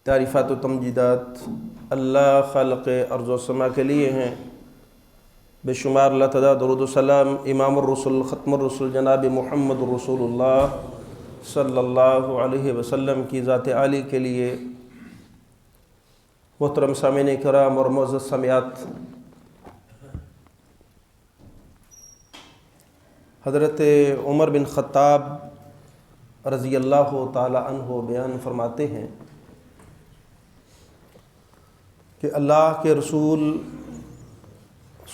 تعریفات و تمجیدات اللہ خالق ارض و سما کے لیے ہیں، بے شمار اللہ تعالیٰ درود و سلام امام الرسل ختم الرسل جناب محمد رسول اللہ صلی اللہ علیہ وسلم کی ذات عالی کے لیے۔ محترم سامعین کرام اور معزز سامعات، حضرت عمر بن خطاب رضی اللہ تعالی عنہ بیان فرماتے ہیں کہ اللہ کے رسول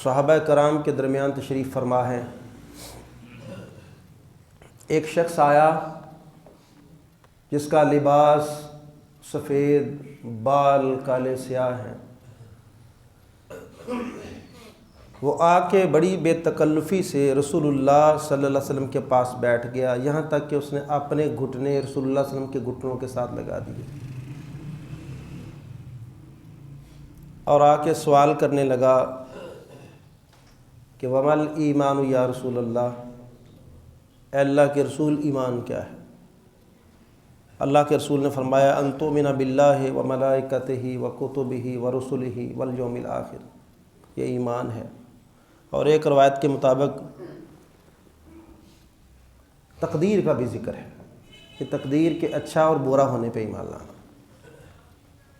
صحابہ کرام کے درمیان تشریف فرما ہے۔ ایک شخص آیا جس کا لباس سفید، بال کالے سیاہ ہیں۔ وہ آ کے بڑی بے تکلفی سے رسول اللہ صلی اللہ علیہ وسلم کے پاس بیٹھ گیا، یہاں تک کہ اس نے اپنے گھٹنے رسول اللہ صلی اللہ علیہ وسلم کے گھٹنوں کے ساتھ لگا دیے اور آ کے سوال کرنے لگا کہ وَمَا الْإِيمَانُ یا رسول اللہ، اے اللہ کے رسول ایمان کیا ہے؟ اللہ کے رسول نے فرمایا أَن تُؤْمِنَ بِاللَّهِ وَمَلَائِكَتِهِ وَكُتُبِهِ وَرُسُلِهِ وَالْيَوْمِ الْآخِرِ، یہ ایمان ہے۔ اور ایک روایت کے مطابق تقدیر کا بھی ذکر ہے کہ تقدیر کے اچھا اور برا ہونے پہ ایمان لانا،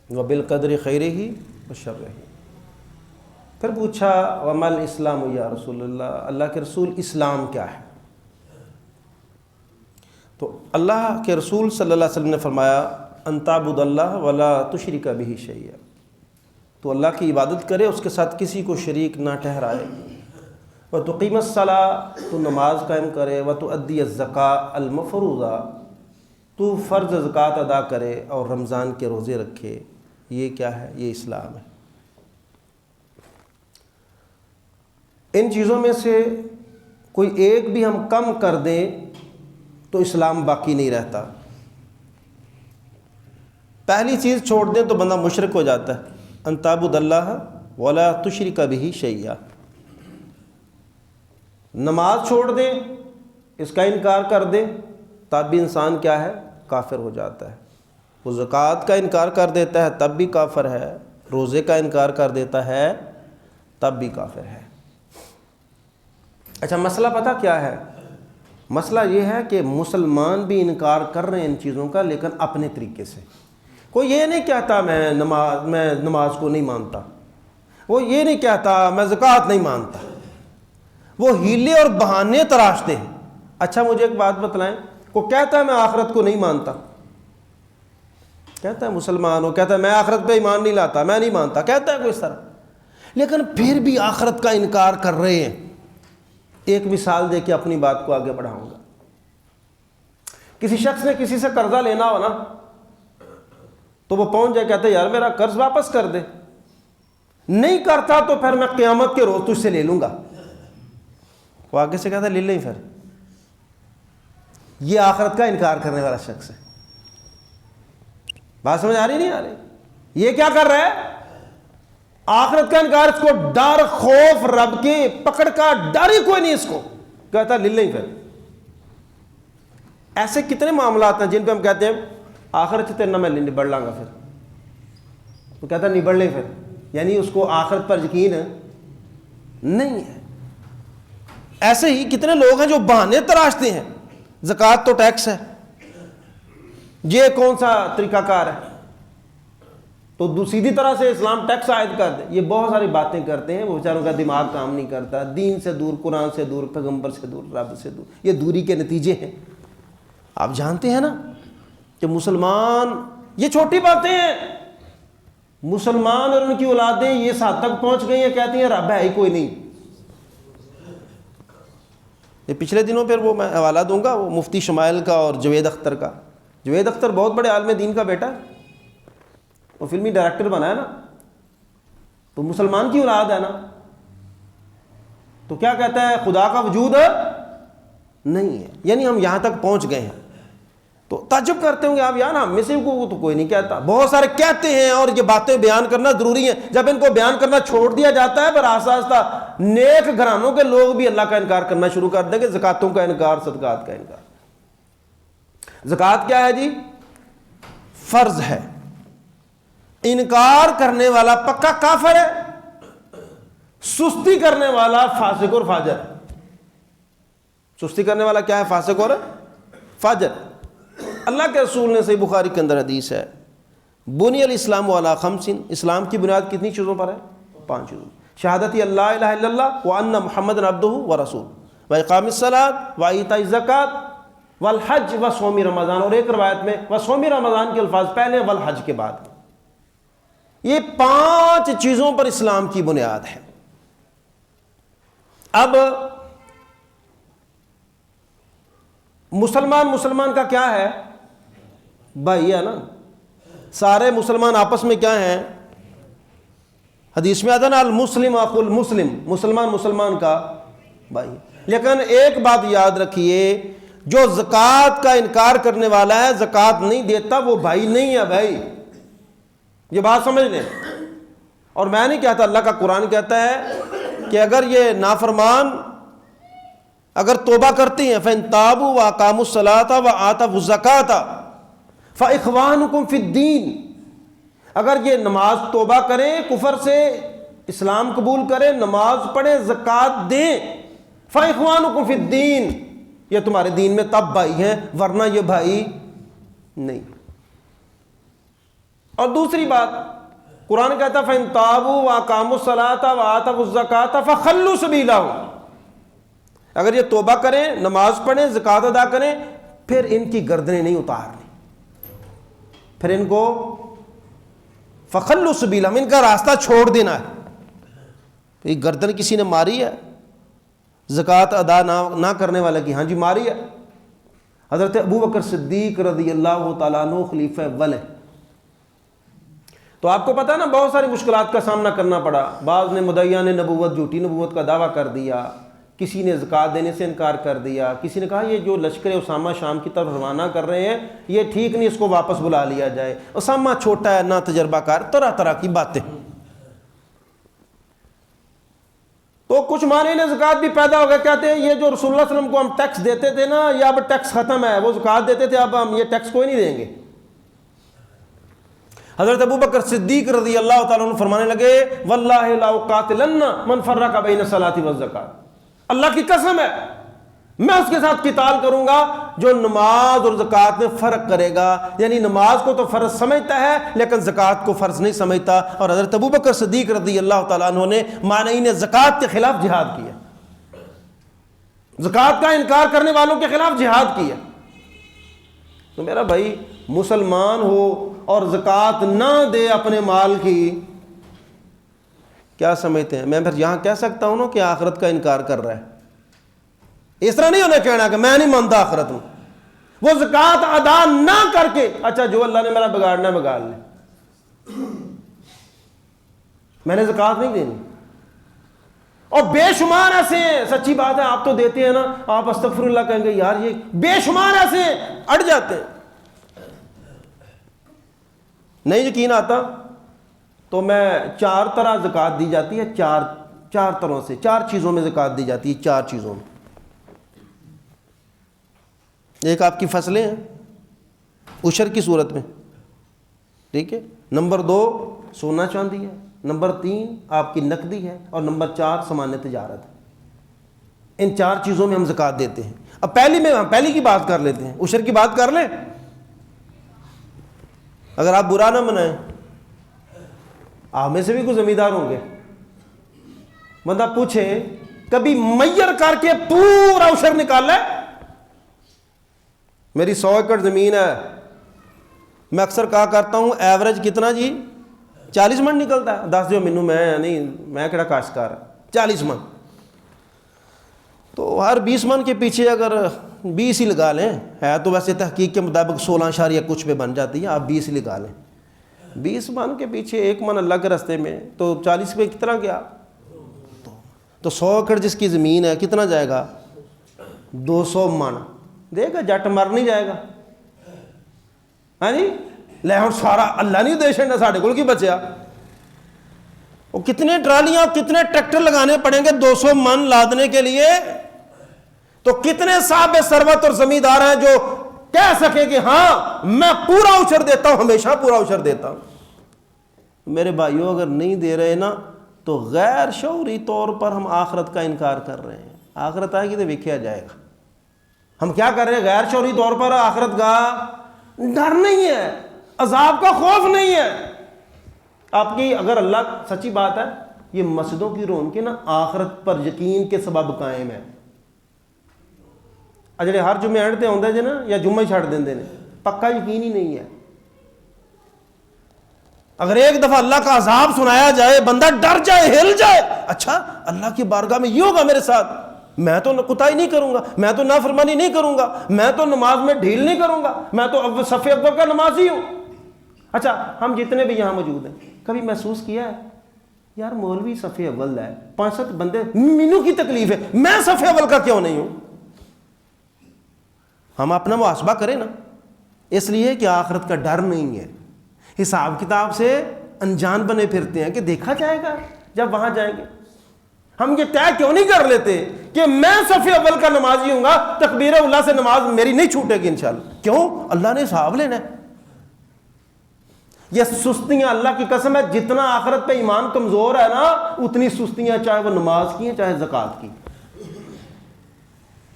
وَبِالْقَدْرِ خَيْرِهِ وَشَرِّهِ۔ پھر پوچھا وَمَا الْإِسْلَامُ یا رسول اللہ، اللہ کے رسول اسلام کیا ہے؟ تو اللہ کے رسول صلی اللہ علیہ وسلم نے فرمایا أَن تَعْبُدَ اللَّهَ وَلَا تُشْرِكَ بِهِ شَيْئًا، تو اللہ کی عبادت کرے، اس کے ساتھ کسی کو شریک نہ ٹھہرائے۔ وَتُقِيمَ الصَّلَاةَ، تو نماز قائم کرے، وَتُؤَدِّيَ الزَّكَاةَ الْمَفْرُوضَةَ، تو فرض زکوٰۃ ادا کرے اور رمضان کے روزے رکھے۔ یہ کیا ہے؟ یہ اسلام ہے۔ ان چیزوں میں سے کوئی ایک بھی ہم کم کر دیں تو اسلام باقی نہیں رہتا۔ پہلی چیز چھوڑ دیں تو بندہ مشرک ہو جاتا ہے، أن تعبد اللہ ولا تشرک بہ شیئا۔ نماز چھوڑ دیں، اس کا انکار کر دیں، تب بھی انسان کیا ہے؟ کافر ہو جاتا ہے۔ وہ زکوٰۃ کا انکار کر دیتا ہے تب بھی کافر ہے، روزے کا انکار کر دیتا ہے تب بھی کافر ہے۔ اچھا، مسئلہ پتہ کیا ہے؟ مسئلہ یہ ہے کہ مسلمان بھی انکار کر رہے ہیں ان چیزوں کا، لیکن اپنے طریقے سے۔ کوئی یہ نہیں کہتا میں نماز کو نہیں مانتا، وہ یہ نہیں کہتا میں زکوٰۃ نہیں مانتا، وہ ہیلے اور بہانے تراشتے ہیں۔ اچھا مجھے ایک بات بتلائیں، وہ کہتا ہے میں آخرت کو نہیں مانتا، کہتا ہے مسلمان ہو، کہتا ہے میں آخرت پہ ایمان نہیں لاتا، میں نہیں مانتا، کہتا ہے کوئی اس طرح، لیکن پھر بھی آخرت کا انکار کر رہے ہیں۔ ایک مثال دے کے اپنی بات کو آگے بڑھاؤں گا۔ کسی شخص نے کسی سے قرضہ لینا ہو نا، تو وہ پہنچ جائے، کہتے یار میرا قرض واپس کر دے، نہیں کرتا تو پھر میں قیامت کے روز تجھ سے لے لوں گا۔ وہ آگے سے کہتا لے لیں پھر۔ یہ آخرت کا انکار کرنے والا شخص ہے۔ بات سمجھ آ رہی نہیں آ رہی؟ یہ کیا کر رہا ہے؟ آخرت کا انکار، اس کو ڈر، خوف، رب کی پکڑ کا ڈر ہی کوئی نہیں اس کو، کہتا لے لیں پھر۔ ایسے کتنے معاملات ہیں جن پہ ہم کہتے ہیں آخرت سے تیرنا میں نبڑ لاں گا، پھر وہ کہتا نبڑ لیں پھر، یعنی اس کو آخرت پر یقین نہیں ہے۔ ایسے ہی کتنے لوگ ہیں جو بہانے تراشتے ہیں، زکوٰۃ تو ٹیکس ہے، یہ کون سا طریقہ کار ہے، تو سیدھی طرح سے اسلام ٹیکس عائد کر دے۔ یہ بہت ساری باتیں کرتے ہیں، وہ بیچاروں کا دماغ کام نہیں کرتا، دین سے دور، قرآن سے دور، پیغمبر سے دور، رب سے دور۔ یہ دوری کے نتیجے ہیں۔ آپ جانتے ہیں نا کہ مسلمان، یہ چھوٹی باتیں ہیں، مسلمان اور ان کی اولادیں یہ اس حد تک پہنچ گئی ہیں، کہتی ہیں رب ہے ہی کوئی نہیں۔ یہ پچھلے دنوں پھر وہ میں حوالہ دوں گا، وہ مفتی شمائل کا اور جوید اختر کا۔ جوید اختر بہت بڑے عالم دین کا بیٹا ہے، وہ فلمی ڈائریکٹر بنا ہے نا، تو مسلمان کی اولاد ہے نا، تو کیا کہتا ہے؟ خدا کا وجود نہیں ہے، یعنی ہم یہاں تک پہنچ گئے ہیں۔ تو تعجب کرتے ہوں گے آپ، یار ہم میں سے کو تو کوئی نہیں کہتا، بہت سارے کہتے ہیں، اور یہ باتیں بیان کرنا ضروری ہیں۔ جب ان کو بیان کرنا چھوڑ دیا جاتا ہے، پھر آہستہ آہستہ نیک گھرانوں کے لوگ بھی اللہ کا انکار کرنا شروع کر دیں گے، زکاتوں کا انکار، صدقات کا انکار۔ زکوٰۃ کیا ہے جی؟ فرض ہے، انکار کرنے والا پکا کافر ہے، سستی کرنے والا فاسق اور فاجر ہے۔ سستی کرنے والا کیا ہے؟ فاسق اور فاجر۔ اللہ کے رسول نے صحیح بخاری کے اندر حدیث ہے، بنی الاسلام علی خمس، اسلام کی بنیاد کتنی چیزوں پر ہے؟ 5 چیزوں۔ شہادت اللہ الہ الا اللہ وان محمد عبدہ ورسول واقام الصلاۃ وایتاء الزکوٰۃ والحج وصوم رمضان، اور ایک روایت میں وصوم رمضان کے الفاظ پہلے والحج کے بعد۔ یہ 5 چیزوں پر اسلام کی بنیاد ہے۔ اب مسلمان کا کیا ہے؟ بھائی ہے نا، سارے مسلمان آپس میں کیا ہیں؟ حدیث میں آتا نا المسلم اخو المسلم، مسلمان کا بھائی۔ لیکن ایک بات یاد رکھیے، جو زکوٰۃ کا انکار کرنے والا ہے، زکوٰۃ نہیں دیتا، وہ بھائی نہیں ہے بھائی، یہ بات سمجھ لیں۔ اور میں نہیں کہتا، اللہ کا قرآن کہتا ہے کہ اگر یہ نافرمان اگر توبہ کرتی ہیں فَإِن تَابُوا وَأَقَامُوا الصَّلَاةَ وَآتَوُا الزَّكَاةَ فَإِخْوَانُكُمْ فِي الدِّينِ، اگر یہ نماز توبہ کریں، کفر سے اسلام قبول کریں، نماز پڑھیں، زکوٰۃ دیں، فَإِخْوَانُكُمْ فِي الدِّينِ، یہ تمہارے دین میں تب بھائی ہیں، ورنہ یہ بھائی نہیں۔ اور دوسری بات قرآن کہتا ہے فَإِن تَابُوا وَأَقَامُوا الصَّلَاةَ وَآتَوُا الزَّكَاةَ فَخَلُّوا سَبِيلَهُمْ، اگر یہ توبہ کریں، نماز پڑھیں، زکوٰۃ ادا کریں، پھر ان کی گردنیں نہیں اتارنی، پھر ان کو فَخَلُّوا سَبِيلَهُمْ، ان کا راستہ چھوڑ دینا ہے۔ یہ گردن کسی نے ماری ہے زکوٰۃ ادا نہ کرنے والے کی؟ ہاں جی ماری ہے۔ حضرت ابو بکر صدیق رضی اللہ تعالیٰ عنہ خلیفہ اول ہے، تو آپ کو پتہ ہے نا بہت ساری مشکلات کا سامنا کرنا پڑا۔ بعض نے مدعیان نبوت، جھوٹی نبوت کا دعویٰ کر دیا، کسی نے زکوٰۃ دینے سے انکار کر دیا، کسی نے کہا یہ جو لشکر اسامہ شام کی طرف روانہ کر رہے ہیں یہ ٹھیک نہیں، اس کو واپس بلا لیا جائے، اسامہ چھوٹا ہے، نہ تجربہ کار، طرح طرح کی باتیں۔ تو کچھ معنی نے زکوٰۃ بھی پیدا ہو گیا، کہتے ہیں یہ جو رسول اللہ صلی اللہ علیہ وسلم کو ہم ٹیکس دیتے تھے نا، یہ اب ٹیکس ختم ہے، وہ زکوٰۃ دیتے تھے، اب ہم یہ ٹیکس کوئی نہیں دیں گے۔ حضرت ابو بکر صدیق رضی اللہ تعالیٰ عنہ فرمانے لگے واللہ لأقاتلن من فرق بین الصلاۃ والزکوٰۃ، اللہ کی قسم ہے میں اس کے ساتھ قتال کروں گا جو نماز اور زکوٰۃ میں فرق کرے گا، یعنی نماز کو تو فرض سمجھتا ہے لیکن زکوٰۃ کو فرض نہیں سمجھتا۔ اور حضرت ابو بکر صدیق رضی اللہ تعالیٰ عنہ نے مانعین زکوٰۃ کے خلاف جہاد کیا، زکوٰۃ کا انکار کرنے والوں کے خلاف جہاد کیا۔ تو میرا بھائی مسلمان ہو اور زکوٰۃ نہ دے اپنے مال کی، کیا سمجھتے ہیں؟ میں پھر یہاں کہہ سکتا ہوں نا کہ آخرت کا انکار کر رہا ہے؟ اس طرح نہیں انہیں کہنا کہ میں نہیں مانتا آخرت میں، وہ زکوٰۃ ادا نہ کر کے اچھا جو اللہ نے میرا بگاڑنا ہے بگاڑ لے، میں نے زکوٰۃ نہیں دینی۔ اور بے شمار ایسے ہیں، سچی بات ہے آپ تو دیتے ہیں نا، آپ استغفر اللہ کہیں گے یار یہ بے شمار ایسے اڑ جاتے ہیں۔ نہیں یقین آتا تو میں 4 طرح زکوٰۃ دی جاتی ہے، چار طرح سے، 4 چیزوں میں زکوٰۃ دی جاتی ہے، 4 چیزوں میں۔ ایک آپ کی فصلیں ہیں عشر کی صورت میں، ٹھیک ہے، نمبر 2 سونا چاندی ہے، نمبر 3 آپ کی نقدی ہے، اور نمبر 4 سامان تجارت ہے۔ ان 4 چیزوں میں ہم زکوٰۃ دیتے ہیں۔ اب پہلی کی بات کر لیتے ہیں، عشر کی بات کر لیں۔ اگر آپ برا نہ منائیں، آپ میں سے بھی کوئی زمیندار ہوں گے، بندہ پوچھے کبھی میئر کر کے پورا عشر نکالا ہے؟ میری 100 ایکڑ زمین ہے، میں اکثر کہا کرتا ہوں ایوریج کتنا جی 40 من نکلتا ہے، دس جو مینوں میں کہڑا کاشتکار 40 من، تو ہر 20 من کے پیچھے اگر 20 ہی لگا لیں، ہے تو ویسے تحقیق کے مطابق 16 کچھ پہ بن جاتی ہے، آپ 20 ہی لگا لیں، 20 من کے پیچھے 1 من اللہ کے راستے میں، تو 40 پہ کتنا گیا؟ تو 100 ایکڑ جس کی زمین ہے کتنا جائے گا؟ 200 من دے گا، جٹ مر نہیں جائے گا، ہاں جی لے ہوں سارا اللہ نہیں دے چڑنا، ساڈے کول کی بچیا؟ وہ کتنے ٹرالیاں کتنے ٹریکٹر لگانے پڑیں گے 200 من لادنے کے لیے؟ تو کتنے صاحب ثروت اور زمیندار ہیں جو کہہ سکے کہ ہاں میں پورا اجر دیتا ہوں، ہمیشہ پورا اجر دیتا ہوں؟ میرے بھائیوں اگر نہیں دے رہے نا تو غیر شعوری طور پر ہم آخرت کا انکار کر رہے ہیں. آخرت آئے گی تو دیکھا جائے گا. ہم کیا کر رہے ہیں؟ غیر شعوری طور پر آخرت کا ڈر نہیں ہے, عذاب کا خوف نہیں ہے. آپ کی اگر اللہ سچی بات ہے, یہ مسجدوں کی رونقیں نا آخرت پر یقین کے سبب قائم ہے. جڑے ہر جمعے اڑتے آتے جے نا یا جمعہ ہی چھڑ دیں پکا یقین ہی نہیں ہے. اگر ایک دفعہ اللہ کا عذاب سنایا جائے بندہ ڈر جائے, ہل جائے, اچھا اللہ کی بارگاہ میں یہ ہوگا میرے ساتھ, میں تو کوتاہی نہیں کروں گا, میں تو نافرمانی نہیں کروں گا, میں تو نماز میں ڈھیل نہیں کروں گا, میں تو صف اول کا نمازی ہوں. اچھا ہم جتنے بھی یہاں موجود ہیں کبھی محسوس کیا ہے یار مولوی صف اول ہے, 5-7 بندے, مینوں کی تکلیف ہے, میں صف اول کا کیوں نہیں ہوں؟ ہم اپنا محاسبہ کریں نا. اس لیے کہ آخرت کا ڈر نہیں ہے, حساب کتاب سے انجان بنے پھرتے ہیں کہ دیکھا جائے گا جب وہاں جائیں گے. ہم یہ طے کیوں نہیں کر لیتے کہ میں صف اول کا نمازی ہوں گا, تکبیر اللہ سے نماز میری نہیں چھوٹے گی انشاءاللہ. کیوں؟ اللہ نے حساب لینا ہے. یہ سستیاں اللہ کی قسم ہے, جتنا آخرت پہ ایمان کمزور ہے نا اتنی سستیاں, چاہے وہ نماز کی ہیں چاہے زکوٰۃ کی.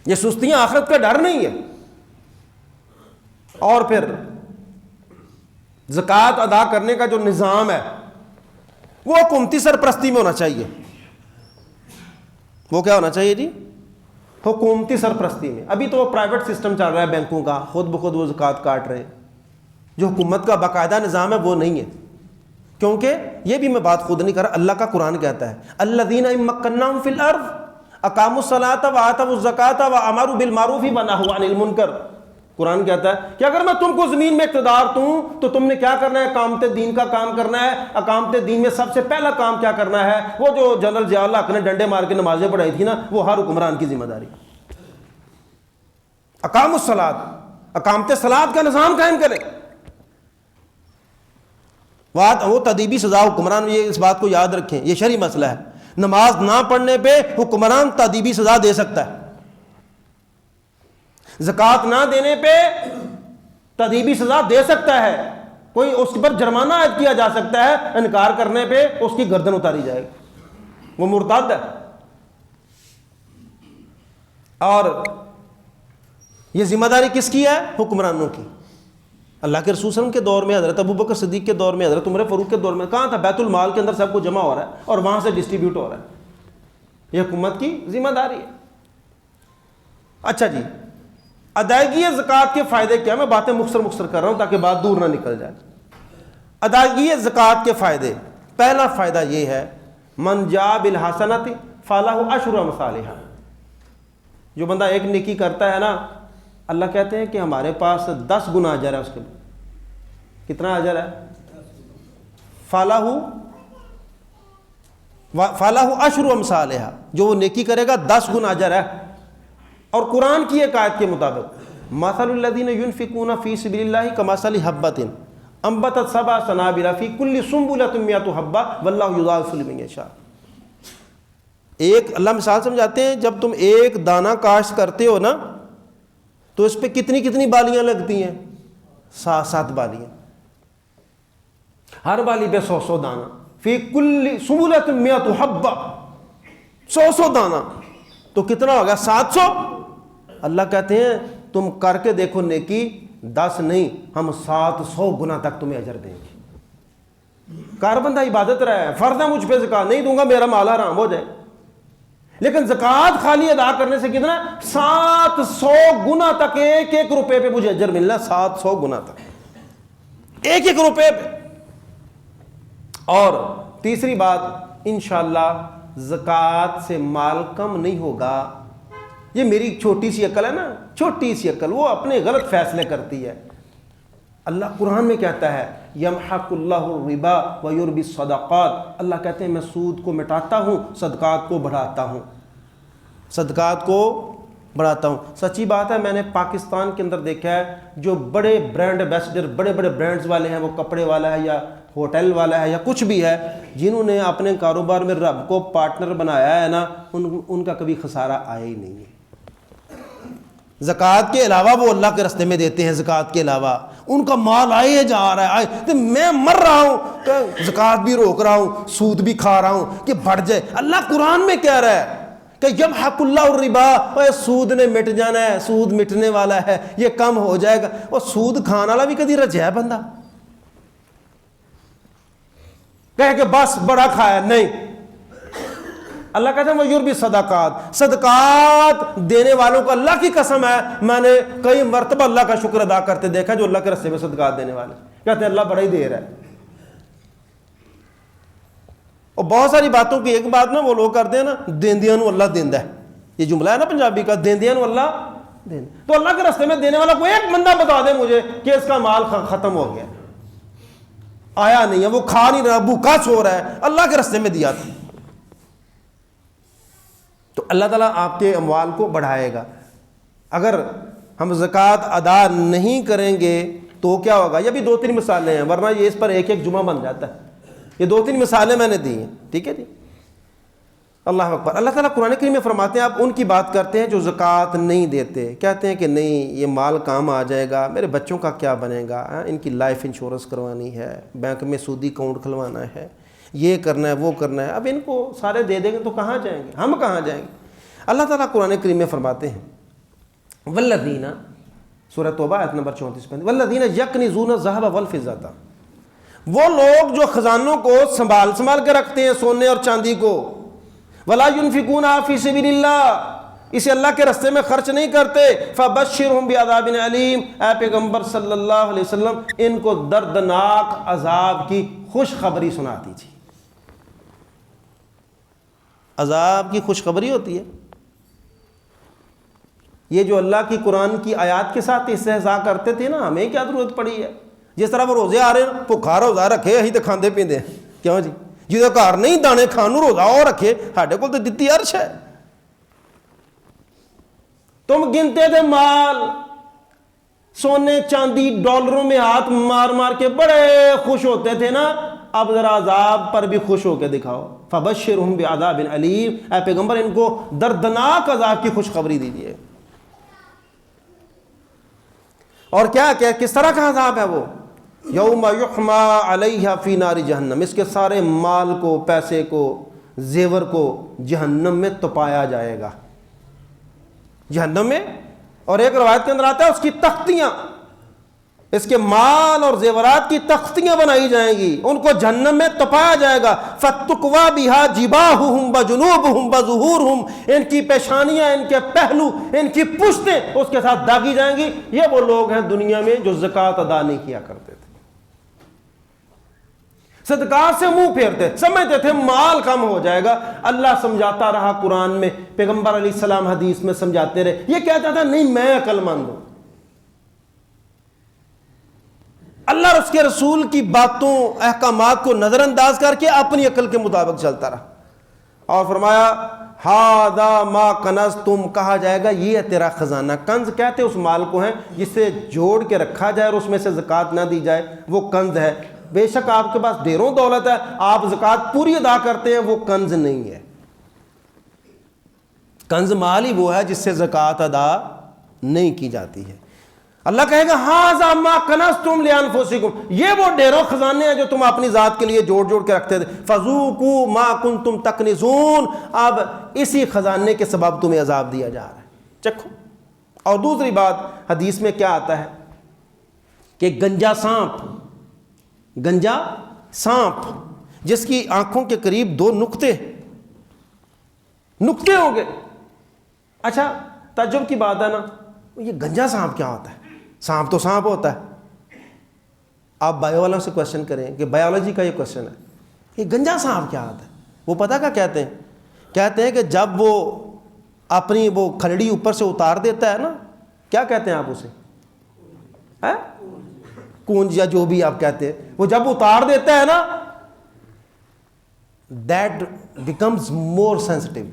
یہ سستیاں آخرت کا ڈر نہیں ہے. اور پھر زکوٰۃ ادا کرنے کا جو نظام ہے وہ حکومتی سرپرستی میں ہونا چاہیے. وہ کیا ہونا چاہیے جی؟ حکومتی سرپرستی میں. ابھی تو پرائیویٹ سسٹم چل رہا ہے بینکوں کا, خود بخود وہ زکوٰۃ کاٹ رہے ہیں. جو حکومت کا باقاعدہ نظام ہے وہ نہیں ہے. کیونکہ یہ بھی میں بات خود نہیں کر رہا, اللہ کا قرآن کہتا ہے الذین ان مکناہم فی الارض اقاموا الصلاۃ وآتوا الزکاۃ وامروا بالمعروف ونہوا عن المنکر. قرآن کہتا ہے کہ اگر میں تم کو زمین میں اقتدار دوں تو تم نے کیا کرنا ہے؟ اقامت دین کا کام کرنا ہے. اقامت دین میں سب سے پہلا کام کیا کرنا ہے؟ وہ جو جنرل ضیاء الحق نے ڈنڈے مار کے نمازیں پڑھائی تھی نا, وہ ہر حکمران کی ذمہ داری. اقاموا الصلاۃ, اقامت صلاۃ کا نظام قائم کرے. وہ تدیبی سزا حکمران, یہ اس بات کو یاد رکھیں, یہ شرعی مسئلہ ہے. نماز نہ پڑھنے پہ حکمران تدیبی سزا دے سکتا ہے. زکوٰۃ نہ دینے پہ تدیبی سزا دے سکتا ہے. کوئی اس پر جرمانہ عائد کیا جا سکتا ہے, انکار کرنے پہ اس کی گردن اتاری جائے گی, وہ مرتد ہے. اور یہ ذمہ داری کس کی ہے؟ حکمرانوں کی. اللہ کے رسول صلی اللہ علیہ وسلم کے دور میں, حضرت ابوبکر صدیق کے دور میں, حضرت عمر فاروق کے دور میں کہاں تھا؟ بیت المال کے اندر سب کو جمع ہو رہا ہے اور وہاں سے ڈسٹریبیوٹ ہو رہا ہے. یہ حکومت کی ذمہ داری ہے. اچھا جی, ادائیگی زکوٰۃ کے فائدے کیا؟ میں باتیں مختصر کر رہا ہوں تاکہ بات دور نہ نکل جائے. ادائیگی زکوٰۃ کے فائدے, پہلا فائدہ یہ ہے من جاء بالحسنۃ فلہ عشر امثالھا. جو بندہ ایک نیکی کرتا ہے نا, اللہ کہتے ہیں کہ ہمارے پاس 10 گنا اجر ہے اس کے لیے. کتنا اجر ہے؟ فلہ عشر امثالھا. جو وہ نیکی کرے گا 10 گنا اجر ہے. اور قرآن کی ایک آیت کے مطابق مثل الذین ینفقون فی سبیل اللہ کمثل حبۃ انبتت سبع سنابل فی کل سنبلۃ مئۃ حبۃ واللہ یضاعف لمن یشاء. ایک اللہ مثال سمجھاتے ہیں, جب تم ایک دانہ کاشت کرتے ہو نا تو اس پہ کتنی بالیاں لگتی ہیں؟ 7 بالیاں. ہر بالی پہ 100 دانہ. فی کل سنبلۃ مئۃ حبۃ, 100 دانہ تو کتنا ہوگا؟ 700. اللہ کہتے ہیں تم کر کے دیکھو نیکی, 10 نہیں ہم 700 گنا تک تمہیں اجر دیں گے. کار بندہ عبادت رہا ہے, فرض ہے مجھ پہ زکوٰۃ نہیں دوں گا میرا مال حرام ہو جائے. لیکن زکوٰۃ خالی ادا کرنے سے کتنا؟ 700 گنا تک, ایک روپے پہ مجھے اجر ملنا, 700 گنا تک, ایک روپے پہ. اور تیسری بات, انشاءاللہ زکوٰۃ سے مال کم نہیں ہوگا. یہ میری چھوٹی سی عقل ہے نا, چھوٹی سی عقل, وہ اپنے غلط فیصلے کرتی ہے. اللہ قرآن میں کہتا ہے یمحق اللہ الربا ویربی الصدقات. اللہ کہتے ہیں میں سود کو مٹاتا ہوں, صدقات کو بڑھاتا ہوں, صدقات کو بڑھاتا ہوں. سچی بات ہے, میں نے پاکستان کے اندر دیکھا ہے جو بڑے برانڈ ایمبیسڈر, بڑے برانڈز والے ہیں, وہ کپڑے والا ہے یا ہوٹل والا ہے یا کچھ بھی ہے, جنہوں نے اپنے کاروبار میں رب کو پارٹنر بنایا ہے نا, ان کا کبھی خسارہ آیا ہی نہیں ہے. زکوٰۃ کے علاوہ وہ اللہ کے راستے میں دیتے ہیں، زکوٰۃ کے علاوہ ان کا مال آئے جا رہا ہے، تو میں مر رہا ہوں کہ زکوٰۃ بھی روک رہا ہوں، سود بھی کھا رہا ہوں کہ بڑھ جائے۔ اللہ قرآن میں کہہ رہا ہے کہ یمحق اللہ الربا، اور سود نے مٹ جانا ہے، سود مٹنے والا ہے، یہ کم ہو جائے گا۔ اور سود کھانے والا بھی کدی رجے ہے بندہ، کہے کہ بس بڑا کھایا، نہیں۔ اللہ کہتا ہے وَيُرْبِ صدقات، صدقات دینے والوں کو اللہ کی قسم ہے میں نے کئی مرتبہ اللہ کا شکر ادا کرتے دیکھا جو اللہ کے راستے میں صدقات دینے والے، کہتے ہیں اللہ بڑا ہی دے رہا ہے۔ اور بہت ساری باتوں کی ایک بات نا وہ لوگ کرتے ہیں نا، دیندیاں نو اللہ دیندا ہے، یہ جملہ ہے نا پنجابی کا، دیندیاں نو اللہ دیندا۔ تو اللہ کے راستے میں دینے والا کوئی ایک بندہ بتا دے مجھے کہ اس کا مال ختم ہو گیا، آیا نہیں ہے، وہ کھا نہیں رہا، بھوکا سو رہا ہے، اللہ کے راستے میں دیا تھا۔ تو اللہ تعالیٰ آپ کے اموال کو بڑھائے گا۔ اگر ہم زکوٰۃ ادا نہیں کریں گے تو کیا ہوگا؟ یہ بھی 2-3 مثالیں ہیں، ورنہ یہ اس پر ایک جمعہ بن جاتا ہے۔ یہ 2-3 مثالیں میں نے دی ہیں، ٹھیک ہے جی۔ اللہ اکبر۔ اللہ تعالیٰ قرآن کریم میں فرماتے ہیں، آپ ان کی بات کرتے ہیں جو زکوٰۃ نہیں دیتے، کہتے ہیں کہ نہیں یہ مال کام آ جائے گا، میرے بچوں کا کیا بنے گا، ان کی لائف انشورنس کروانی ہے، بینک میں سودی اکاؤنٹ کھلوانا ہے، یہ کرنا ہے وہ کرنا ہے، اب ان کو سارے دے دیں گے تو کہاں جائیں گے، ہم کہاں جائیں گے؟ اللہ تعالیٰ قرآن کریم میں فرماتے ہیں والذین، سورہ توبہ آیت نمبر 34 والذین یکنزون الذھب والفضة، وہ لوگ جو خزانوں کو سنبھال کے رکھتے ہیں، سونے اور چاندی کو، ولا ينفقونها فی سبیل اللہ، اسے اللہ کے راستے میں خرچ نہیں کرتے، فبشرهم بعذاب علیم، اے پیغمبر صلی اللہ علیہ وسلم ان کو دردناک عذاب کی خوشخبری سنا دیجیے۔ عذاب کی خوشخبری ہوتی ہے یہ جو اللہ کی قرآن کی آیات کے ساتھ استہزاء کرتے تھے نا، ہمیں کیا ضرورت پڑی ہے؟ جس طرح وہ روزے آ رہے ہیں، بھوکھا روزہ رکھے اہی تو کھاندے پیندے ہیں، کیوں جی؟ جہاں گھر نہیں دانے کھان روزہ اور رکھے، ساڈے کول تو دتی عرش ہے۔ تم گنتے تھے مال، سونے چاندی ڈالروں میں ہاتھ مار مار کے بڑے خوش ہوتے تھے نا، اب ذرا عذاب پر بھی خوش ہو کے دکھاؤ۔ فبشرہم بعذاب علیم، اے پیغمبر ان کو دردناک عذاب کی خوشخبری دیجیے۔ اور کیا کس طرح کا عذاب ہے وہ؟ یوم یحما علیہ فی نار جہنم، اس کے سارے مال کو، پیسے کو، زیور کو جہنم میں تپایا جائے گا، جہنم میں۔ اور ایک روایت کے اندر آتا ہے اس کی تختیاں، اس کے مال اور زیورات کی تختیاں بنائی جائیں گی، ان کو جہنم میں تپایا جائے گا۔ فَتُقْوَى بِهَا جِبَاهُهُمْ وَجُنُوبُهُمْ وَظُهُورُهُمْ، ان کی پیشانیاں، ان کے پہلو، ان کی پشتیں اس کے ساتھ داغی جائیں گی۔ یہ وہ لوگ ہیں دنیا میں جو زکوٰۃ ادا نہیں کیا کرتے تھے، صدقات سے منہ پھیرتے، سمجھتے تھے مال کم ہو جائے گا۔ اللہ سمجھاتا رہا قرآن میں، پیغمبر علیہ السلام حدیث میں سمجھاتے رہے، یہ کہتا تھا نہیں میں عقل مند ہوں۔ اللہ اور اس کے رسول کی باتوں، احکامات کو نظر انداز کر کے اپنی عقل کے مطابق چلتا رہا، اور فرمایا ہذا ما کنزتم، کہا جائے گا یہ ہے تیرا خزانہ۔ کنز کہتے اس مال کو ہیں جسے جوڑ کے رکھا جائے اور اس میں سے زکوٰۃ نہ دی جائے، وہ کنز ہے۔ بے شک آپ کے پاس ڈھیروں دولت ہے، آپ زکوٰۃ پوری ادا کرتے ہیں، وہ کنز نہیں ہے۔ کنز مال ہی وہ ہے جس سے زکوٰۃ ادا نہیں کی جاتی ہے۔ اللہ کہے گا ہاذا ما کنزتم لانفسکم، یہ وہ ڈھیروں خزانے ہیں جو تم اپنی ذات کے لیے جوڑ جوڑ کے رکھتے تھے۔ فذوقوا ما کنتم تکنزون، اب اسی خزانے کے سبب تمہیں عذاب دیا جا رہا ہے، چکھو۔ اور دوسری بات حدیث میں کیا آتا ہے کہ گنجا سانپ جس کی آنکھوں کے قریب 2 نقطے ہوں گے۔ اچھا تعجب کی بات ہے نا، یہ گنجا سانپ کیا ہوتا ہے؟ سانپ تو سانپ ہوتا ہے، آپ بایو والوں سے کوشچن کریں کہ بایولوجی کا یہ کوشچن ہے، یہ گنجا سانپ کیا ہوتا ہے؟ وہ پتہ کیا کہتے ہیں کہ جب وہ اپنی وہ کھلڑی اوپر سے اتار دیتا ہے نا، کیا کہتے ہیں آپ اسے؟ کونج یا جو بھی آپ کہتے ہیں، وہ جب اتار دیتا ہے نا، دیٹ بیکمز مور سینسٹیو،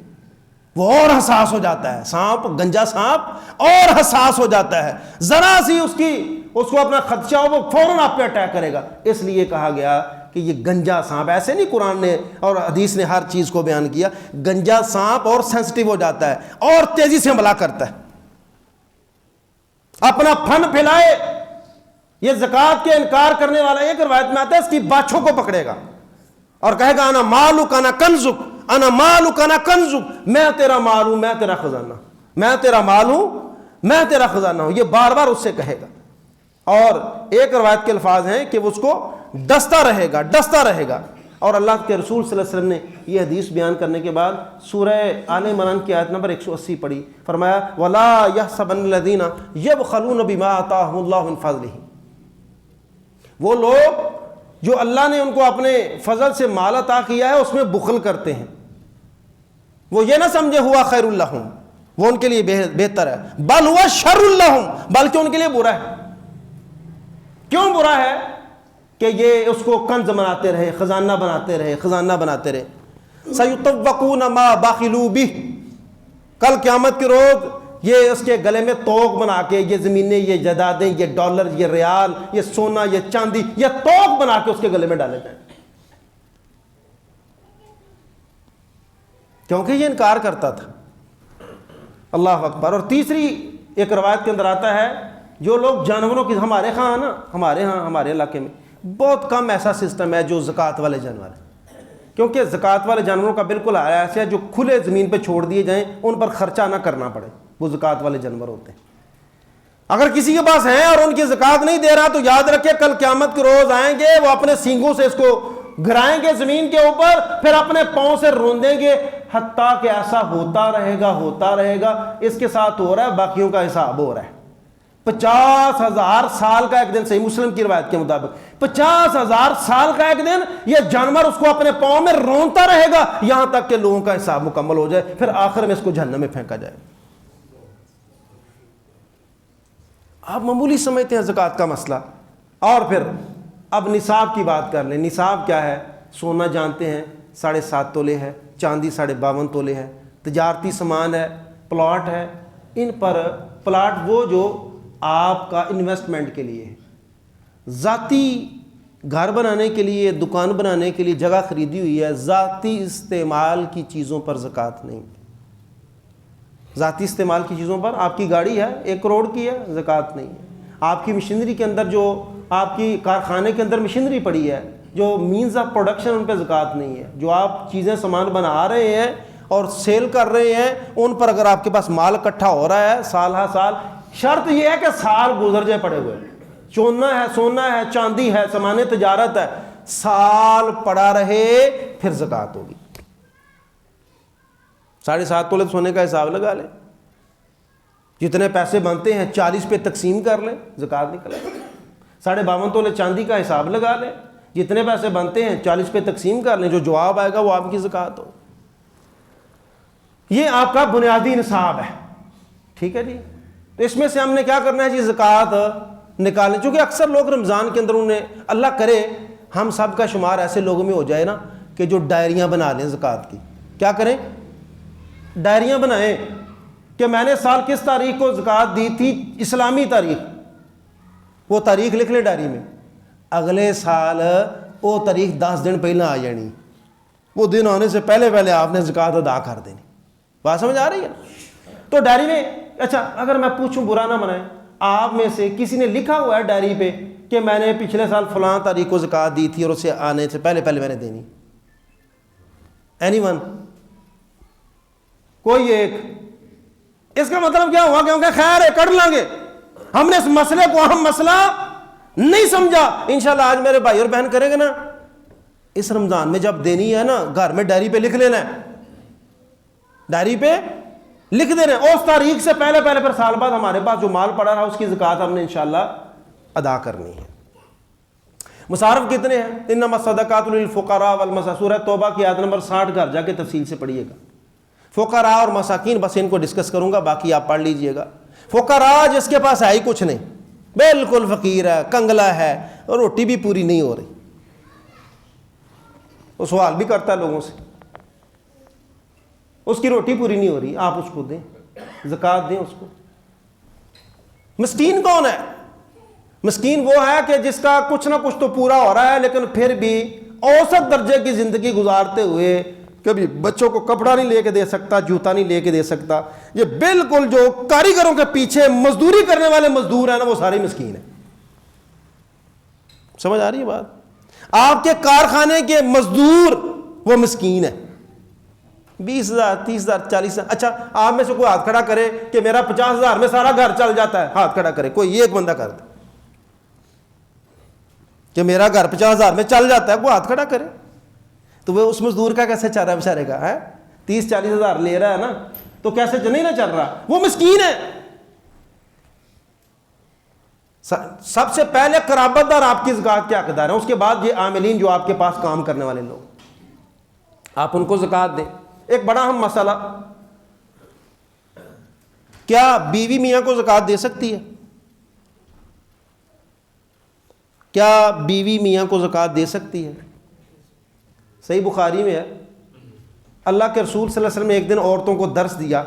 وہ اور حساس ہو جاتا ہے۔ سانپ، گنجا سانپ اور حساس ہو جاتا ہے، ذرا سی اس کو اپنا خدشہ ہو وہ فوراً آپ پہ اٹیک کرے گا۔ اس لیے کہا گیا کہ یہ گنجا سانپ، ایسے نہیں قرآن نے اور حدیث نے ہر چیز کو بیان کیا، گنجا سانپ اور سینسٹیو ہو جاتا ہے اور تیزی سے حملہ کرتا ہے۔ اپنا پھن پھیلائے. یہ زکوٰۃ کے انکار کرنے والا ایک روایت میں آتا ہے اس کی باچھوں کو پکڑے گا اور کہے گا انا مالک انا کنزک انا مالک انا کنزک, میں تیرا مال ہوں, میں تیرا خزانہ, میں تیرا مال ہوں, میں تیرا خزانہ ہوں. یہ بار بار اس سے کہے گا. اور ایک روایت کے الفاظ ہیں کہ وہ اس کو ڈستا رہے گا, ڈستا رہے گا. اور اللہ کے رسول صلی اللہ علیہ وسلم نے یہ حدیث بیان کرنے کے بعد سورہ آل عمران کی آیت نمبر 180 پڑھی. فرمایا وَلَا يَحْسَبَنَّ الَّذِينَ يَبْخَلُونَ بِمَا آتَاهُمُ اللَّهُ مِنْ فَضْلِهِ, وہ لوگ جو اللہ نے ان کو اپنے فضل سے مال عطا کیا ہے اس میں بخل کرتے ہیں, وہ یہ نہ سمجھے ہوا خیر لہم, وہ ان کے لیے بہتر ہے, بل ہوا شر لہم, بلکہ ان کے لیے برا ہے. کیوں برا ہے؟ کہ یہ اس کو کنز بناتے رہے, خزانہ بناتے رہے, خزانہ بناتے رہے. سَيُطَوَّقُونَ مَا بَخِلُوا بِهِ, کل قیامت کے روز یہ اس کے گلے میں توق بنا کے یہ زمینیں, یہ جائیدادیں, یہ ڈالر, یہ ریال, یہ سونا, یہ چاندی, یہ توق بنا کے اس کے گلے میں ڈالے جائیں, کیونکہ یہ انکار کرتا تھا. اللہ اکبر. اور تیسری ایک روایت کے اندر آتا ہے جو لوگ جانوروں کی, ہمارے ہاں نا, ہمارے علاقے میں بہت کم ایسا سسٹم ہے جو زکوٰۃ والے جانور ہیں, کیونکہ زکوٰۃ والے جانوروں کا بالکل ایسا ہے جو کھلے زمین پہ چھوڑ دیے جائیں, ان پر خرچہ نہ کرنا پڑے, وہ زکوٰۃ والے جانور ہوتے ہیں. اگر کسی کے پاس ہیں اور ان کی زکوٰۃ نہیں دے رہا تو یاد رکھے کل قیامت کے روز آئیں گے, وہ اپنے سینگوں سے اس کو گرائیں گے زمین کے اوپر, پھر اپنے پاؤں سے روندیں گے, حتیٰ کہ ایسا ہوتا رہے گا. اس کے ساتھ ہو رہا ہے, باقیوں کا حساب ہو رہا ہے. 50,000 سال کا ایک دن, صحیح مسلم کی روایت کے مطابق 50,000 سال کا ایک دن یہ جانور اس کو اپنے پاؤں میں رونتا رہے گا یہاں تک کہ لوگوں کا حساب مکمل ہو جائے, پھر آخر میں اس کو جہنم میں پھینکا جائے. آپ معمولی سمجھتے ہیں زکوٰۃ کا مسئلہ. اور پھر اب نصاب کی بات کر لیں. نصاب کیا ہے؟ سونا جانتے ہیں 7.5 تولے ہے, چاندی 52.5 تولے ہے, تجارتی سامان ہے, پلاٹ ہے. ان پر پلاٹ وہ جو آپ کا انویسٹمنٹ کے لیے, ذاتی گھر بنانے کے لیے, دکان بنانے کے لیے جگہ خریدی ہوئی ہے, ذاتی استعمال کی چیزوں پر زکوٰۃ نہیں. ذاتی استعمال کی چیزوں پر, آپ کی گاڑی ہے 1 کروڑ کی ہے, زکوٰۃ نہیں ہے. آپ کی مشینری کے اندر, جو آپ کی کارخانے کے اندر مشینری پڑی ہے, جو مینز آف پروڈکشن, ان پہ زکوٰۃ نہیں ہے. جو آپ چیزیں سامان بنا رہے ہیں اور سیل کر رہے ہیں, ان پر اگر آپ کے پاس مال اکٹھا ہو رہا ہے سال ہر سال, شرط یہ ہے کہ سال گزر جائے پڑے ہوئے. سونا ہے, چاندی ہے, سامان تجارت ہے, سال پڑا رہے پھر زکوٰۃ ہوگی. 7.5 تولے سونے کا حساب لگا لیں, جتنے پیسے بنتے ہیں 40 پہ تقسیم کر لیں, زکوٰۃ نکل آئے. 52.5 تولے چاندی کا حساب لگا لیں, جتنے پیسے بنتے ہیں 40 پہ تقسیم کر لیں, جو جواب آئے گا وہ آپ کی زکوٰۃ ہو. یہ آپ کا بنیادی نصاب ہے. ٹھیک ہے جی. تو اس میں سے ہم نے کیا کرنا ہے جی؟ زکوٰۃ نکالیں. چونکہ اکثر لوگ رمضان کے اندر, انہیں اللہ کرے ہم سب کا شمار ایسے لوگوں میں ہو جائے نا کہ جو ڈائریاں بنا لیں زکوٰۃ کی. کیا کریں؟ ڈائریاں بنائیں کہ میں نے سال کس تاریخ کو زکوٰۃ دی تھی, اسلامی تاریخ, وہ تاریخ لکھ لیں ڈائری میں. اگلے سال وہ تاریخ 10 دن پہلے آ جانی, وہ دن آنے سے پہلے آپ نے زکوٰۃ ادا کر دینی. بات سمجھ آ رہی ہے؟ تو ڈائری میں, اچھا اگر میں پوچھوں, برا نہ منائیں, آپ میں سے کسی نے لکھا ہوا ہے ڈائری پہ کہ میں نے پچھلے سال فلاں تاریخ کو زکوٰۃ دی تھی اور اسے آنے سے پہلے میں نے دینی؟ Any one? کوئی ایک؟ اس کا مطلب کیا ہوا؟ کیونکہ خیر ہے, کر لیں گے. ہم نے اس مسئلے کو اہم مسئلہ نہیں سمجھا. انشاءاللہ آج میرے بھائی اور بہن کریں گے نا, اس رمضان میں جب دینی ہے نا, گھر میں ڈائری پہ لکھ لینا ہے, ڈائری پہ لکھ دینا ہے, اس تاریخ سے پہلے پھر سال بعد ہمارے پاس جو مال پڑا رہا اس کی زکوٰۃ ہم نے انشاءاللہ ادا کرنی ہے. مصارف کتنے ہیں؟ انما الصدقات للفقراء والمساکین, سورہ توبہ کی آیت نمبر 60 گھر جا کے تفصیل سے پڑھیے گا. فقراء اور مساکین, بس ان کو ڈسکس کروں گا, باقی آپ پڑھ لیجئے گا. فقراء جس کے پاس ہے ہی کچھ نہیں, بالکل فقیر ہے, کنگلا ہے, اور روٹی بھی پوری نہیں ہو رہی, وہ سوال بھی کرتا ہے لوگوں سے, اس کی روٹی پوری نہیں ہو رہی, آپ اس کو دیں, زکوٰۃ دیں اس کو. مسکین کون ہے؟ مسکین وہ ہے کہ جس کا کچھ نہ کچھ تو پورا ہو رہا ہے لیکن پھر بھی اوسط درجے کی زندگی گزارتے ہوئے کبھی بچوں کو کپڑا نہیں لے کے دے سکتا، جوتا نہیں لے کے دے سکتا. یہ بالکل جو کاریگروں کے پیچھے مزدوری کرنے والے مزدور ہیں نا، وہ سارے مسکین ہیں. سمجھ آ رہی ہے بات؟ آپ کے کارخانے کے مزدور وہ مسکین ہے. 20,000 30,000 40,000. اچھا آپ میں سے کوئی ہاتھ کھڑا کرے کہ میرا 50,000 میں سارا گھر چل جاتا ہے؟ ہاتھ کھڑا کرے کوئی ایک بندہ کر دے کہ میرا گھر 50,000 میں چل جاتا ہے. وہ ہاتھ کھڑا کرے. تو وہ اس مزدور کا کیسے چل رہا ہے بیچارے کا؟ ہے 30-40 ہزار لے رہا ہے نا، تو کیسے نہیں نہ چل رہا؟ وہ مسکین ہے. سب سے پہلے قرابت دار آپ کی زکوٰۃ کے حقدار ہیں، اس کے بعد یہ عاملین جو آپ کے پاس کام کرنے والے لوگ، آپ ان کو زکوٰۃ دیں. ایک بڑا اہم مسئلہ، کیا بیوی میاں کو زکوٰۃ دے سکتی ہے؟ کیا بیوی میاں کو زکوٰۃ دے سکتی ہے؟ صحیح بخاری میں ہے، اللہ کے رسول صلی اللہ علیہ وسلم نے ایک دن عورتوں کو درس دیا،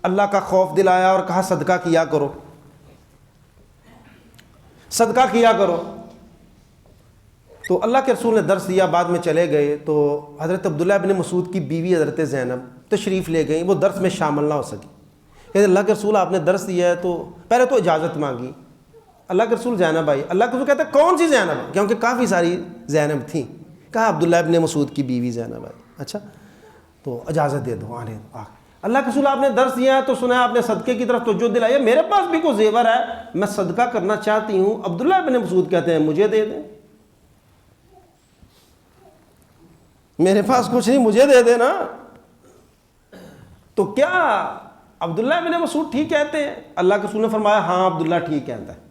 اللہ کا خوف دلایا اور کہا صدقہ کیا کرو، صدقہ کیا کرو. تو اللہ کے رسول نے درس دیا، بعد میں چلے گئے تو حضرت عبداللہ بن مسعود کی بیوی حضرت زینب تشریف لے گئیں. وہ درس میں شامل نہ ہو سکی. کہ اللہ کے رسول آپ نے درس دیا ہے، تو پہلے تو اجازت مانگی. اللہ کے رسول زینب آئی. اللہ کے رسول کہتے ہیں کون سی زینب؟ کیونکہ کافی ساری زینب تھیں. کہا عبداللہ ابن مسعود کی بیوی زینب آئی. اچھا تو اجازت دے دو، آنے دو. اللہ کے رسول آپ نے درس دیا ہے تو سنا آپ نے صدقے کی طرف توجہ دلائی، میرے پاس بھی کوئی زیور ہے، میں صدقہ کرنا چاہتی ہوں. عبداللہ ابن مسعود کہتے ہیں مجھے دے دیں. میرے پاس کچھ نہیں، مجھے دے دینا. تو کیا عبداللہ ابن مسعود ٹھیک کہتے ہیں؟ اللہ کے رسول نے فرمایا ہاں عبداللہ ٹھیک کہتا ہے.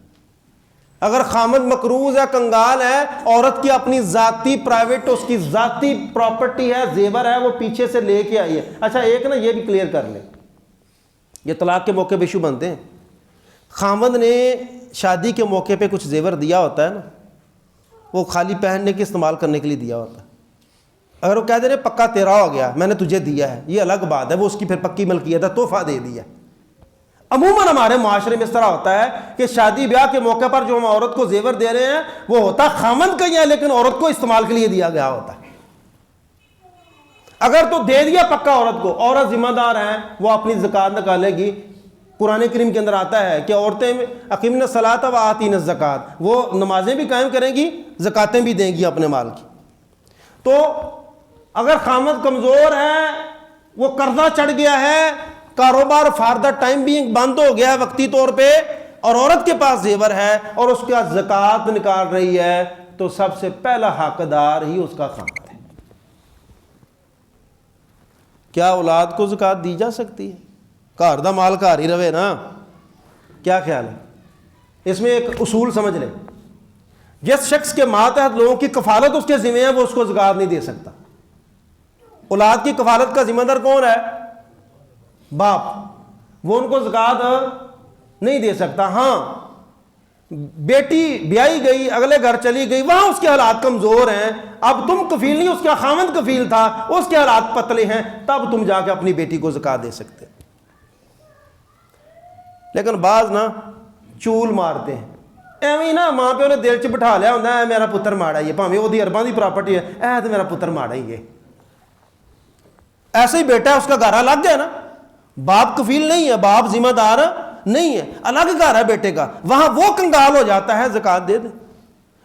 اگر خامد مقروض ہے، کنگال ہے، عورت کی اپنی ذاتی پرائیویٹ اس کی ذاتی پراپرٹی ہے، زیور ہے، وہ پیچھے سے لے کے آئی ہے. اچھا ایک نا یہ بھی کلیئر کر لیں، یہ طلاق کے موقع پہ ایشو بنتے ہیں. خامد نے شادی کے موقع پہ کچھ زیور دیا ہوتا ہے نا، وہ خالی پہننے کے استعمال کرنے کے لیے دیا ہوتا ہے. اگر وہ کہہ دے رہے پکا تیرا ہو گیا، میں نے تجھے دیا ہے، یہ الگ بات ہے، وہ اس کی پھر پکی ملکیت ہے، تحفہ دے دیا. عموماً ہمارے معاشرے میں اس طرح ہوتا ہے کہ شادی بیاہ کے موقع پر جو ہم عورت کو زیور دے رہے ہیں وہ ہوتا خامند کا ہی ہے، لیکن عورت کو استعمال کے لیے دیا گیا ہوتا ہے. اگر تو دے دیا پکا عورت کو، عورت ذمہ دار ہیں، وہ اپنی زکوٰۃ نکالے گی. قرآن کریم کے اندر آتا ہے کہ عورتیں اقیمن الصلاۃ و آتین الزکوٰۃ، وہ نمازیں بھی قائم کریں گی، زکاتیں بھی دیں گی اپنے مال کی. تو اگر خامد کمزور ہے، وہ قرضہ چڑھ گیا ہے، کاروبار فار دا ٹائم بینگ بند ہو گیا ہے وقتی طور پہ، اور عورت کے پاس زیور ہے اور اس کا زکوٰۃ نکال رہی ہے، تو سب سے پہلا حقدار ہی اس کا خامد ہے. کیا اولاد کو زکوٰۃ دی جا سکتی ہے؟ گھر دا مال گھر ہی رہے نا. کیا خیال ہے؟ اس میں ایک اصول سمجھ لیں، جس شخص کے ماتحت لوگوں کی کفالت اس کے ذمہ ہے، وہ اس کو زکوٰۃ نہیں دے سکتا. اولاد کی کفالت کا ذمہ دار کون ہے؟ باپ. وہ ان کو زکوٰۃ نہیں دے سکتا. ہاں بیٹی بیائی گئی، اگلے گھر چلی گئی، وہاں اس کے حالات کمزور ہیں، اب تم کفیل نہیں، اس کا خامند کفیل تھا، اس کے حالات پتلے ہیں، تب تم جا کے اپنی بیٹی کو زکوٰۃ دے سکتے. لیکن بعض نا چول مارتے ہیں، ایویں نا ماں پیو نے دل چ بٹھا لیا ہوتا ہے میرا پتر ماڑا ہی ہے، بھاویں وہ ارباں دی پراپرٹی ہے، اے تو میرا پتر ماڑا ہی ہے. ایسے ہی بیٹا ہے، اس کا گھر الگ ہے نا، باپ کفیل نہیں ہے، باپ ذمہ دار نہیں ہے، الگ گھر ہے بیٹے کا، وہاں وہ کنگال ہو جاتا ہے زکوٰۃ دے دے.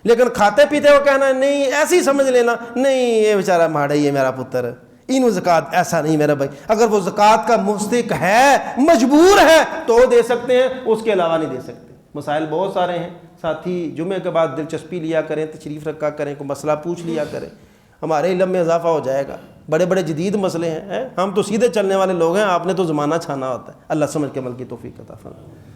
لیکن کھاتے پیتے وہ کہنا نہیں، ایسے ہی سمجھ لینا نہیں یہ بیچارہ ماڑا ہی ہے میرا پتر، انہوں زکوٰۃ. ایسا نہیں میرا بھائی، اگر وہ زکوٰۃ کا مستحق ہے، مجبور ہے، تو دے سکتے ہیں، اس کے علاوہ نہیں دے سکتے. مسائل بہت سارے ہیں، ساتھی جمعے کے بعد دلچسپی لیا کریں، تشریف رکھا کریں، کوئی مسئلہ پوچھ لیا کریں، ہمارے علم میں اضافہ ہو جائے گا. بڑے بڑے جدید مسئلے ہیں، ہم تو سیدھے چلنے والے لوگ ہیں، آپ نے تو زمانہ چھانا ہوتا ہے. اللہ سمجھ کے عمل کی توفیق عطا فرمائے.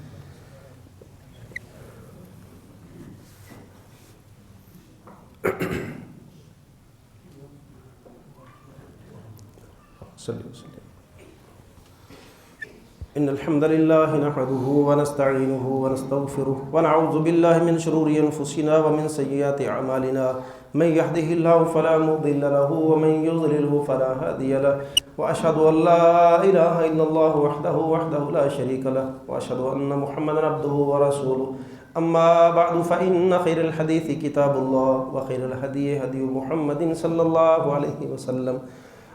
ان الحمد لله نحمده ونستعينه ونستغفره ونعوذ بالله من شرور انفسنا ومن سيئات اعمالنا، من يهده الله فلا مضل له ومن يضلله فلا هادي له، واشهد ان لا اله الا الله وحده لا شريك له، واشهد ان محمدا عبده ورسوله. اما بعد فإن خير الحديث كتاب الله وخير الهدي هدي محمد صلى الله عليه وسلم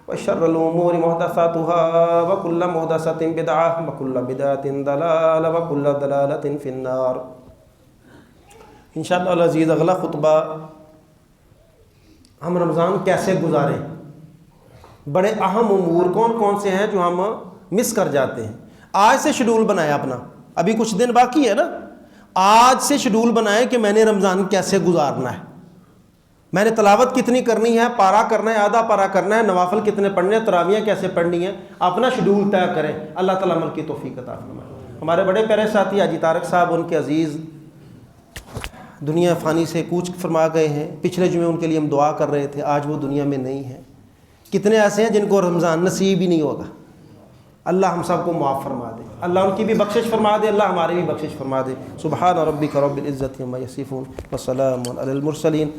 وشر الأمور محدثاتها وكل محدثة بدعة وكل بدعة ضلالة وكل ضلالة في النار۔ انشاءاللہ العزیز اگلا خطبہ ہم رمضان کیسے گزاریں، بڑے اہم امور کون کون سے ہیں جو ہم مس کر جاتے ہیں۔ آج سے شیڈول بنایا اپنا، ابھی کچھ دن باقی ہے نا، آج سے شیڈول بنائے کہ میں نے رمضان کیسے گزارنا ہے، میں نے تلاوت کتنی کرنی ہے، پارا کرنا ہے، آدھا پارا کرنا ہے، نوافل کتنے پڑھنے ہیں، تراویحیں کیسے پڑھنی ہیں، اپنا شیڈول طے کریں۔ اللہ تعالیٰ عمل کی توفیق عطا فرمائے۔ ہمارے بڑے پیارے ساتھی حاجی طارق صاحب، ان کے عزیز دنیا فانی سے کوچ فرما گئے ہیں، پچھلے جمعے ان کے لیے ہم دعا کر رہے تھے، آج وہ دنیا میں نہیں ہیں۔ کتنے ایسے ہیں جن کو رمضان نصیب ہی نہیں ہوگا، اللہ ہم سب کو معاف فرما دے، اللہ ان کی بھی بخشش فرما دے، اللہ ہماری بھی بخشش فرما دے۔ سبحان ربک رب العزت عما یصفون وسلام علی المرسلین۔